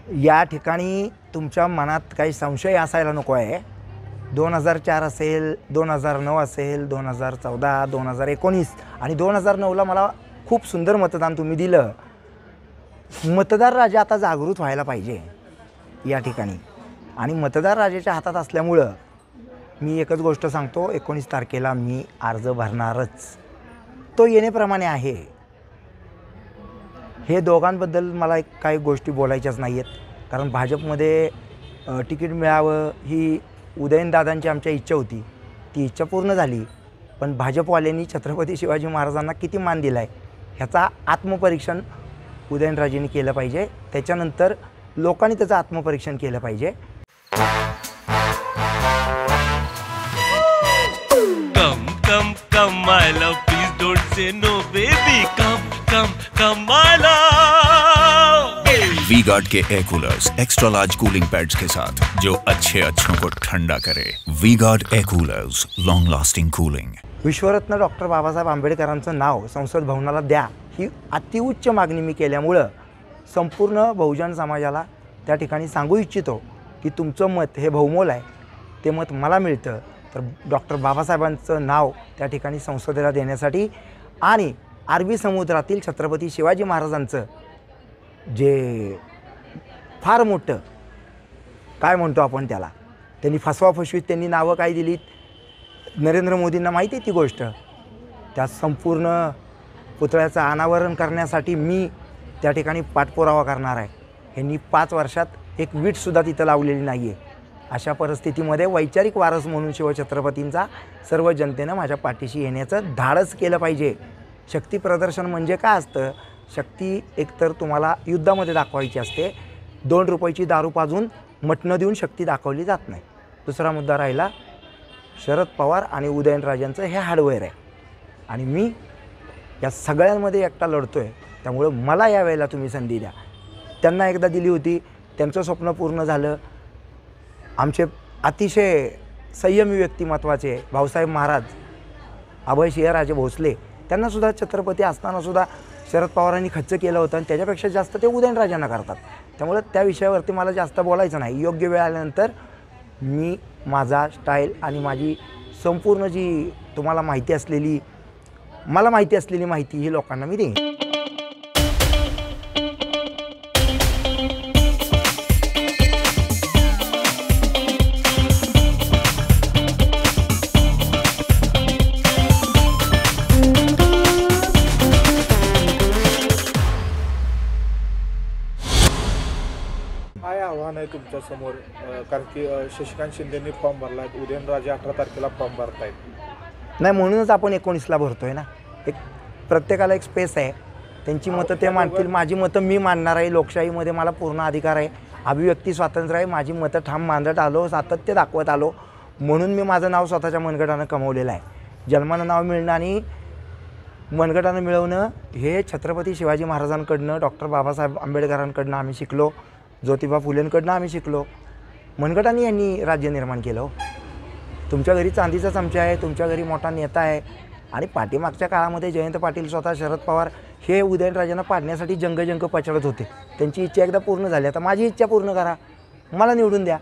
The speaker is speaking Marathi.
या ठिकाणी तुमच्या मनात काही संशय असायला नको आहे. 2004 असेल, 2009 असेल, 2014, 2019 आणि 2009ला मला खूप सुंदर मतदान तुम्ही दिलं. मतदार राजा आता जागृत व्हायला पाहिजे या ठिकाणी. आणि मतदार राजाच्या हातात असल्यामुळं मी एकच गोष्ट सांगतो, 19 तारखेला मी अर्ज भरणारच. तो येण्याप्रमाणे आहे. हे दोघांबद्दल मला काही गोष्टी बोलायच्याच नाही आहेत, कारण भाजपमध्ये तिकीट मिळावं ही उदयनदादांची आमच्या इच्छा होती. ती इच्छा पूर्ण झाली. पण भाजपवाल्यांनी छत्रपती शिवाजी महाराजांना किती मान दिला आहे ह्याचा आत्मपरीक्षण उदयनराजेंनी केलं पाहिजे. त्याच्यानंतर लोकांनी त्याचं आत्मपरीक्षण केलं पाहिजे. Come my love, please don't say no baby. Come my love. V-Guard के air coolers extra large cooling pads के साथ जो अच्छों को ठंडा करे. V-Guard air coolers, long lasting cooling. विश्वरत्न डॉक्टर बाबासाहेब आंबेडकरांचं नाव संसद भवनाला द्या ही अतिउच्च मागणी मी केल्यामुळं संपूर्ण बहुजन समाजाला त्या ठिकाणी सांगू इच्छितो की तुमचं मत हे बहुमोल आहे. ते मत मला मिळतं तर डॉक्टर बाबासाहेबांचं नाव त्या ठिकाणी संसदेला देण्यासाठी आणि अरबी समुद्रातील छत्रपती शिवाजी महाराजांचं जे फार मोठं काय म्हणतो आपण त्याला, त्यांनी फसवाफसवीत त्यांनी नावं काय दिलीत, नरेंद्र मोदींना माहिती आहे ती गोष्ट. त्या संपूर्ण पुतळ्याचं अनावरण करण्यासाठी मी त्या ठिकाणी पाठपुरावा करणार आहे. ह्यांनी 5 वर्षात एक वीटसुद्धा तिथं लावलेली नाही आहे. अशा परिस्थितीमध्ये वैचारिक वारस म्हणून शिवछत्रपतींचा सर्व जनतेनं माझ्या पाठीशी येण्याचं धाडस केलं पाहिजे. शक्ती प्रदर्शन म्हणजे काय असतं? शक्ती एकतर तुम्हाला युद्धामध्ये दाखवायची असते. 2 रुपयाची दारू पाजून मटणं देऊन शक्ती दाखवली जात नाही. दुसरा मुद्दा राहिला शरद पवार आणि उदयनराजांचं हे हार्डवेअर आहे आणि मी या सगळ्यांमध्ये एकटा लढतो आहे. त्यामुळं मला यावेळेला तुम्ही संधी द्या. त्यांना एकदा दिली होती, त्यांचं स्वप्न पूर्ण झालं. आमचे अतिशय संयमी व्यक्तिमत्वाचे भाऊसाहेब महाराज, अभय सिंहराजे भोसले, त्यांनासुद्धा छत्रपती असतानासुद्धा शरद पवारांनी खर्च केलं होतं आणि त्याच्यापेक्षा जास्त ते उदयनराजांना करतात. त्यामुळे त्या विषयावरती मला जास्त बोलायचं नाही. योग्य वेळ आल्यानंतर मी माझा स्टाईल आणि माझी संपूर्ण जी तुम्हाला माहिती असलेली मला माहिती असलेली माहिती ही लोकांना मी देईन. काय आव्हान आहे तुमच्या समोर? कारण की शशिकांत शिंदेंनी फॉर्म भरला आहे, उदयनराजे 18 तारखेला फॉर्म भरतायत. नाही, म्हणूनच आपण 19ला भरतोय ना. एक प्रत्येकाला एक स्पेस आहे. त्यांची मतं ते मांडतील, माझी मतं मी मांडणार आहे. लोकशाहीमध्ये मला पूर्ण अधिकार आहे, अभिव्यक्ती स्वातंत्र्य आहे. माझी मतं ठाम मांडत आलो, सातत्य दाखवत आलो, म्हणून मी माझं नाव स्वतःच्या मनगटानं कमवलेलं आहे. जन्मानं नाव मिळणं आणि मनगटानं मिळवणं हे छत्रपती शिवाजी महाराजांकडनं, डॉक्टर बाबासाहेब आंबेडकरांकडनं आम्ही शिकलो, ज्योतिबा फुलेंकडनं आम्ही शिकलो. मनगटाने यांनी राज्य निर्माण केलं. तुमच्या घरी चांदीचा चमचा आहे, तुमच्या घरी मोठा नेता आहे. आणि पाठीमागच्या काळामध्ये जयंत पाटील स्वतः, शरद पवार हे उदयनराजांना पाडण्यासाठी जंग पछाडत होते. त्यांची इच्छा एकदा पूर्ण झाली, आता माझी इच्छा पूर्ण करा, मला निवडून द्या.